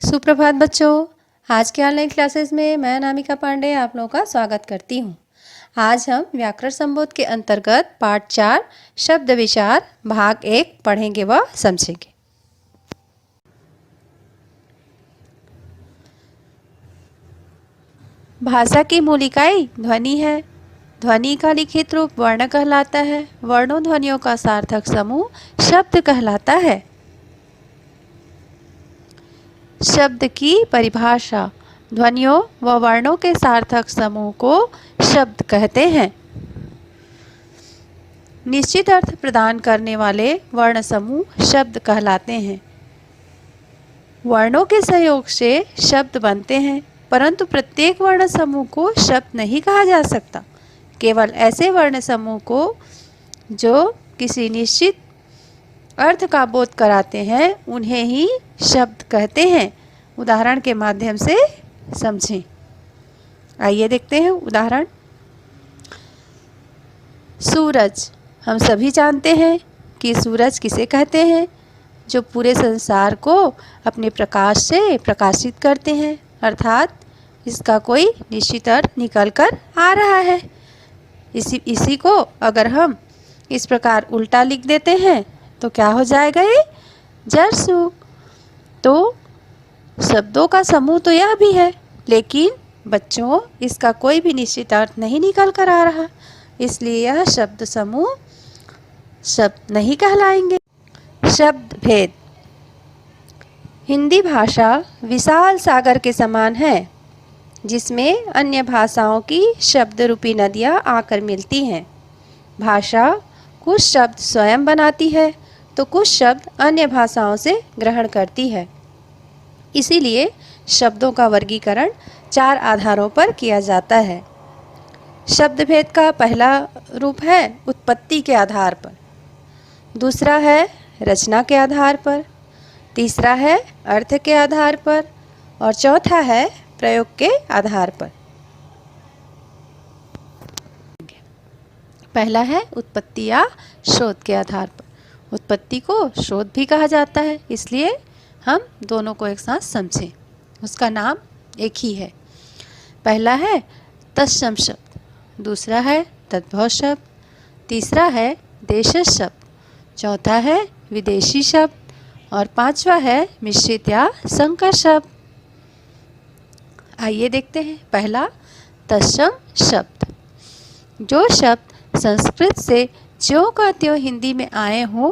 सुप्रभात बच्चों। आज के ऑनलाइन क्लासेस में मैं अनामिका पांडे आप लोगों का स्वागत करती हूँ। आज हम व्याकरण संबोध के अंतर्गत पाठ 4 शब्द विचार भाग 1 पढ़ेंगे व समझेंगे। भाषा की मूल इकाई ध्वनि है। ध्वनि का लिखित रूप वर्ण कहलाता है। वर्णों ध्वनियों का सार्थक समूह शब्द कहलाता है। शब्द की परिभाषा ध्वनियों व वर्णों के सार्थक समूह को शब्द कहते हैं। निश्चित अर्थ प्रदान करने वाले वर्ण समूह शब्द कहलाते हैं। वर्णों के सहयोग से शब्द बनते हैं, परंतु प्रत्येक वर्ण समूह को शब्द नहीं कहा जा सकता। केवल ऐसे वर्ण समूह को जो किसी निश्चित अर्थ का बोध कराते हैं उन्हें ही शब्द कहते हैं। उदाहरण के माध्यम से समझें। आइए देखते हैं उदाहरण। सूरज। हम सभी जानते हैं कि सूरज किसे कहते हैं, जो पूरे संसार को अपने प्रकाश से प्रकाशित करते हैं, अर्थात इसका कोई निश्चित अर्थ निकल कर आ रहा है। इसी को अगर हम इस प्रकार उल्टा लिख देते हैं तो क्या हो जाएगा, ये जरसू। तो शब्दों का समूह तो यह भी है, लेकिन बच्चों इसका कोई भी निश्चित अर्थ नहीं निकल कर आ रहा, इसलिए यह शब्द समूह शब्द नहीं कहलाएंगे। शब्द भेद। हिंदी भाषा विशाल सागर के समान है, जिसमें अन्य भाषाओं की शब्द रूपी नदियाँ आकर मिलती हैं। भाषा कुछ शब्द स्वयं बनाती है तो कुछ शब्द अन्य भाषाओं से ग्रहण करती है। इसीलिए शब्दों का वर्गीकरण 4 आधारों पर किया जाता है। शब्द भेद का पहला रूप है उत्पत्ति के आधार पर, दूसरा है रचना के आधार पर, तीसरा है अर्थ के आधार पर और चौथा है प्रयोग के आधार पर। पहला है उत्पत्ति या शोध के आधार पर। उत्पत्ति को शोध भी कहा जाता है, इसलिए हम दोनों को एक साथ समझें। उसका नाम एक ही है। पहला है तत्सम शब्द, दूसरा है तद्भव शब्द, तीसरा है देशज शब्द, चौथा है विदेशी शब्द और पांचवा है मिश्रित या संकर शब्द। आइए देखते हैं। पहला तत्सम शब्द। जो शब्द संस्कृत से ज्यों का त्यों हिंदी में आए हों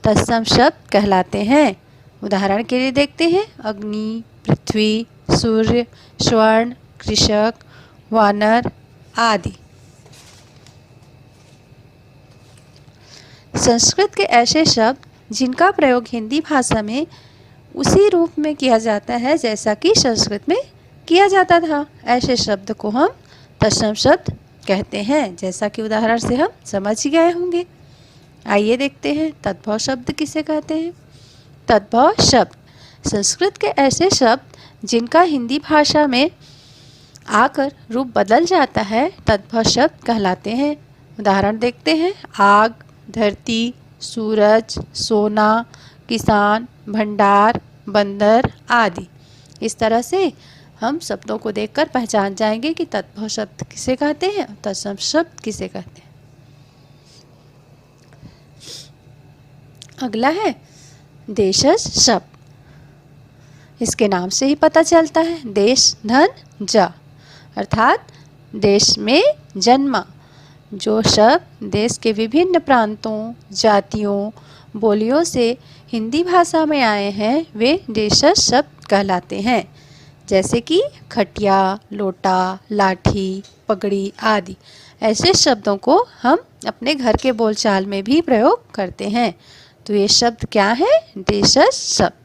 तत्सम शब्द कहलाते हैं। उदाहरण के लिए देखते हैं। अग्नि, पृथ्वी, सूर्य, स्वर्ण, कृषक, वानर आदि। संस्कृत के ऐसे शब्द जिनका प्रयोग हिंदी भाषा में उसी रूप में किया जाता है जैसा कि संस्कृत में किया जाता था, ऐसे शब्द को हम तत्सम शब्द कहते हैं, जैसा कि उदाहरण से हम समझ ही गए होंगे। आइए देखते हैं तद्भव शब्द किसे कहते हैं। तद्भव शब्द संस्कृत के ऐसे शब्द जिनका हिंदी भाषा में आकर रूप बदल जाता है तद्भव शब्द कहलाते हैं। उदाहरण देखते हैं। आग, धरती, सूरज, सोना, किसान, भंडार, बंदर आदि। इस तरह से हम शब्दों को देखकर पहचान जाएंगे कि तद्भव शब्द किसे कहते हैं और तत्सम शब्द किसे कहते हैं। अगला है देशज शब्द। इसके नाम से ही पता चलता है देश धन जा, अर्थात देश में जन्मा। जो शब्द देश के विभिन्न प्रांतों, जातियों, बोलियों से हिंदी भाषा में आए हैं वे देशज शब्द कहलाते हैं, जैसे कि खटिया, लोटा, लाठी, पगड़ी आदि। ऐसे शब्दों को हम अपने घर के बोलचाल में भी प्रयोग करते हैं। तो ये शब्द क्या है? देशज शब्द।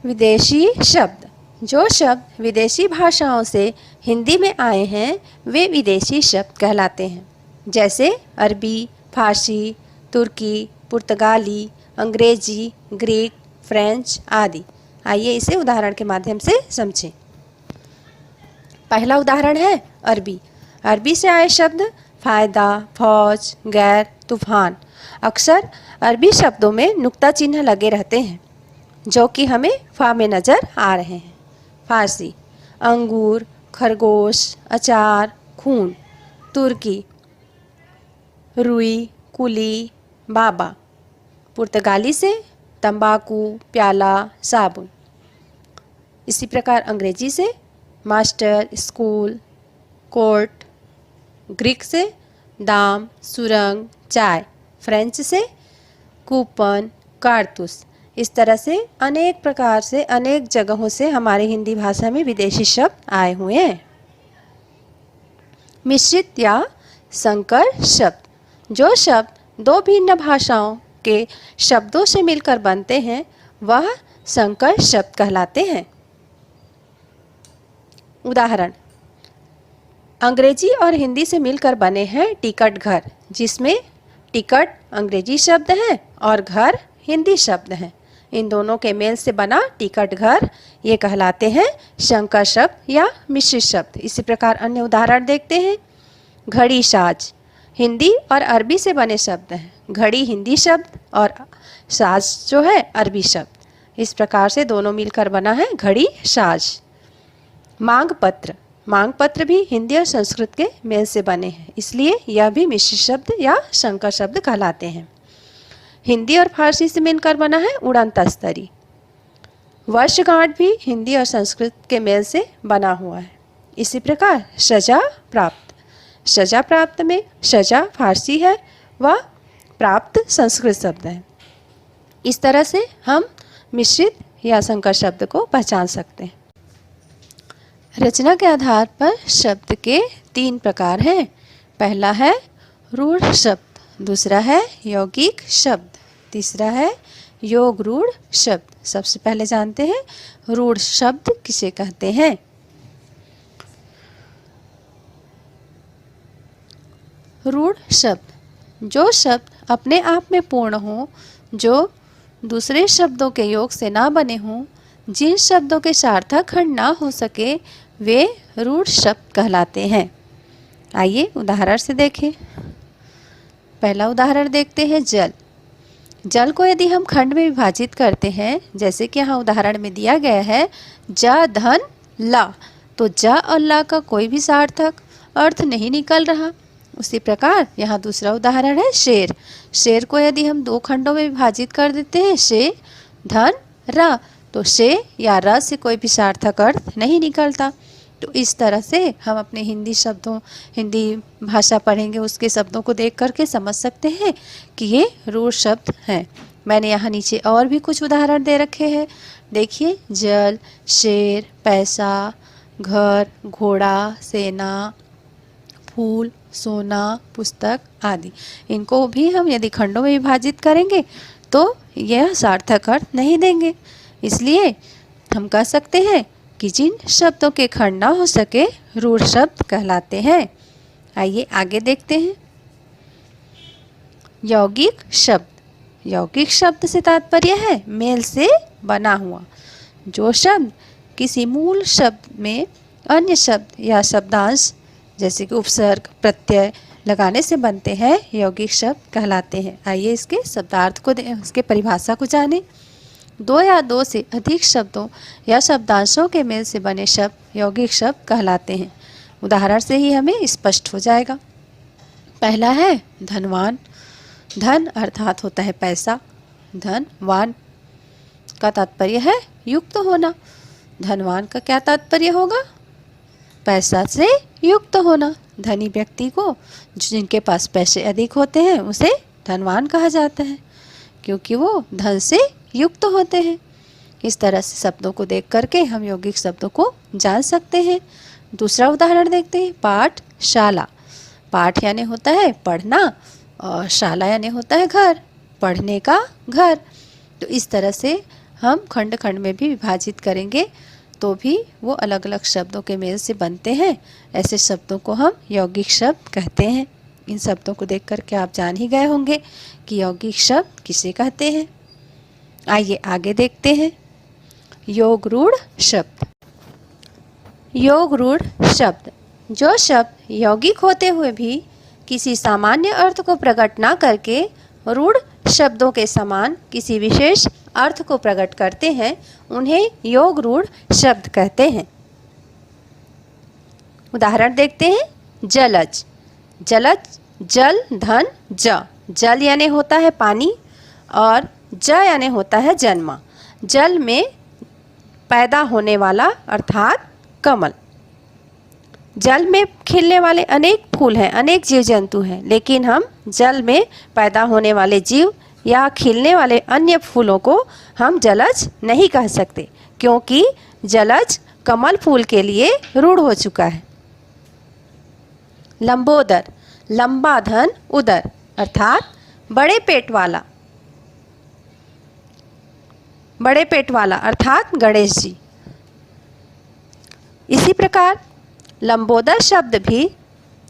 विदेशी शब्द। जो शब्द विदेशी भाषाओं से हिंदी में आए हैं वे विदेशी शब्द कहलाते हैं, जैसे अरबी, फारसी, तुर्की, पुर्तगाली, अंग्रेजी, ग्रीक, फ्रेंच आदि। आइए इसे उदाहरण के माध्यम से समझें। पहला उदाहरण है अरबी। अरबी से आए शब्द फ़ायदा, फौज, गैर, तूफान। अक्सर अरबी शब्दों में नुक्ता चिन्ह लगे रहते हैं, जो कि हमें फा में नज़र आ रहे हैं। फारसी अंगूर, खरगोश, अचार, खून। तुर्की रुई, कुली, बाबा। पुर्तगाली से तंबाकू, प्याला, साबुन। इसी प्रकार अंग्रेजी से मास्टर, स्कूल, कोर्ट। ग्रीक से दाम, सुरंग, चाय। फ्रेंच से कूपन, कारतूस। इस तरह से अनेक प्रकार से अनेक जगहों से हमारे हिंदी भाषा में विदेशी शब्द आए हुए हैं। मिश्रित या संकर शब्द। जो शब्द दो भिन्न भाषाओं के शब्दों से मिलकर बनते हैं वह संकर शब्द कहलाते हैं। उदाहरण, अंग्रेजी और हिंदी से मिलकर बने हैं टिकट घर, जिसमें टिकट अंग्रेजी शब्द है और घर हिंदी शब्द है। इन दोनों के मेल से बना टिकट घर ये कहलाते हैं संकर शब्द या मिश्रित शब्द। इसी प्रकार अन्य उदाहरण देखते हैं। घड़ी साज हिंदी और अरबी से बने शब्द हैं। घड़ी हिंदी शब्द और साज जो है अरबी शब्द। इस प्रकार से दोनों मिलकर बना है घड़ी साज। मांग पत्र, मांग पत्र भी हिंदी और संस्कृत के मेल से बने हैं, इसलिए यह भी मिश्रित शब्द या संकर शब्द कहलाते हैं। हिंदी और फारसी से मिलकर बना है उड़न तस्तरी। वर्षगांठ भी हिंदी और संस्कृत के मेल से बना हुआ है। इसी प्रकार सजा प्राप्त, सजा प्राप्त में सजा फारसी है व प्राप्त संस्कृत शब्द है। इस तरह से हम मिश्रित या संकर शब्द को पहचान सकते हैं। रचना के आधार पर शब्द के 3 प्रकार हैं। पहला है रूढ़ शब्द, दूसरा है यौगिक शब्द, तीसरा है योग रूढ़ शब्द। सबसे पहले जानते हैं रूढ़ शब्द किसे कहते हैं। रूढ़ शब्द जो शब्द अपने आप में पूर्ण हो, जो दूसरे शब्दों के योग से ना बने हों, जिन शब्दों के सार्थक खंड ना हो सके, वे रूढ़ शब्द कहलाते हैं। आइए उदाहरण से देखें। पहला उदाहरण देखते हैं जल। जल को यदि हम खंड में विभाजित करते हैं, जैसे कि यहाँ उदाहरण में दिया गया है ज धन ला, तो ज और ला का कोई भी सार्थक अर्थ नहीं निकल रहा। उसी प्रकार यहाँ दूसरा उदाहरण है शेर। शेर को यदि हम 2 खंडों में विभाजित कर देते हैं, शे धन रा, तो शे या र से कोई भी सार्थक अर्थ नहीं निकलता। तो इस तरह से हम अपने हिंदी भाषा पढ़ेंगे उसके शब्दों को देख करके समझ सकते हैं कि ये रूढ़ शब्द हैं। मैंने यहाँ नीचे और भी कुछ उदाहरण दे रखे हैं। देखिए जल, शेर, पैसा, घर, घोड़ा, सेना, फूल, सोना, पुस्तक आदि। इनको भी हम यदि खंडों में विभाजित करेंगे तो यह सार्थक अर्थ नहीं देंगे। इसलिए हम कह सकते हैं कि जिन शब्दों के खंड ना हो सके रूढ़ शब्द कहलाते हैं। आइए आगे देखते हैं। यौगिक शब्द। यौगिक शब्द से तात्पर्य है मेल से बना हुआ। जो शब्द किसी मूल शब्द में अन्य शब्द या शब्दांश जैसे कि उपसर्ग, प्रत्यय लगाने से बनते हैं, यौगिक शब्द कहलाते हैं। आइए इसके शब्दार्थ को इसके परिभाषा को जानें। 2 या 2 से अधिक शब्दों या शब्दांशों के मेल से बने शब्द यौगिक शब्द कहलाते हैं। उदाहरण से ही हमें स्पष्ट हो जाएगा। पहला है धनवान। धन अर्थात होता है पैसा। धनवान का तात्पर्य है युक्त होना। धनवान का क्या तात्पर्य होगा? पैसा से युक्त होना। धनी व्यक्ति को जिनके पास पैसे अधिक होते हैं उसे धनवान कहा जाता है, क्योंकि वो धन से युक्त होते हैं। इस तरह से शब्दों को देख करके हम यौगिक शब्दों को जान सकते हैं। दूसरा उदाहरण देखते हैं पाठशाला। पाठ यानी होता है पढ़ना और शाला यानी होता है घर, पढ़ने का घर। तो इस तरह से हम खंड खंड में भी विभाजित करेंगे तो भी वो अलग अलग शब्दों के मेल से बनते हैं। ऐसे शब्दों को हम यौगिक शब्द कहते हैं। इन शब्दों को देख करके आप जान ही गए होंगे कि यौगिक शब्द किसे कहते हैं। आइए आगे देखते हैं। योग रूढ़ शब्द। योग रूढ़ शब्द जो शब्द यौगिक होते हुए भी किसी सामान्य अर्थ को प्रकट ना करके रूढ़ शब्दों के समान किसी विशेष अर्थ को प्रकट करते हैं उन्हें योग रूढ़ शब्द कहते हैं। उदाहरण देखते हैं। जलज, जलज जल धन ज, जल यानी होता है पानी और ज यानी होता है जन्मा, जल में पैदा होने वाला अर्थात कमल। जल में खिलने वाले अनेक फूल हैं, अनेक जीव जंतु हैं, लेकिन हम जल में पैदा होने वाले जीव या खिलने वाले अन्य फूलों को हम जलज नहीं कह सकते, क्योंकि जलज कमल फूल के लिए रूढ़ हो चुका है। लंबोदर, लंबा धन उदर अर्थात बड़े पेट वाला, बड़े पेट वाला अर्थात गणेश जी। इसी प्रकार लंबोदर शब्द भी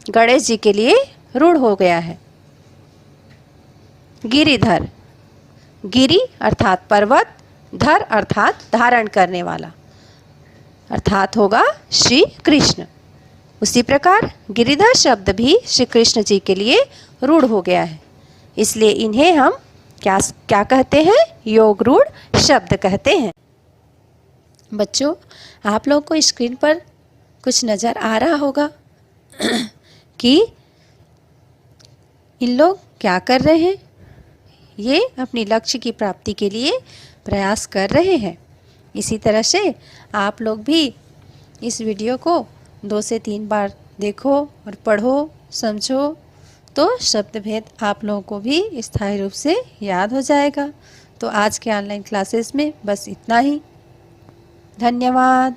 गणेश जी के लिए रूढ़ हो गया है। गिरिधर, गिरि अर्थात पर्वत, धर अर्थात धारण करने वाला, अर्थात होगा श्री कृष्ण। उसी प्रकार गिरिधर शब्द भी श्री कृष्ण जी के लिए रूढ़ हो गया है, इसलिए इन्हें हम क्या कहते हैं? योग रूढ़ शब्द कहते हैं। बच्चों, आप लोगों को स्क्रीन पर कुछ नज़र आ रहा होगा कि इन लोग क्या कर रहे हैं। ये अपनी लक्ष्य की प्राप्ति के लिए प्रयास कर रहे हैं। इसी तरह से आप लोग भी इस वीडियो को 2 से 3 बार देखो और पढ़ो, समझो, तो शब्द भेद आप लोगों को भी स्थायी रूप से याद हो जाएगा। तो आज के ऑनलाइन क्लासेस में बस इतना ही। धन्यवाद।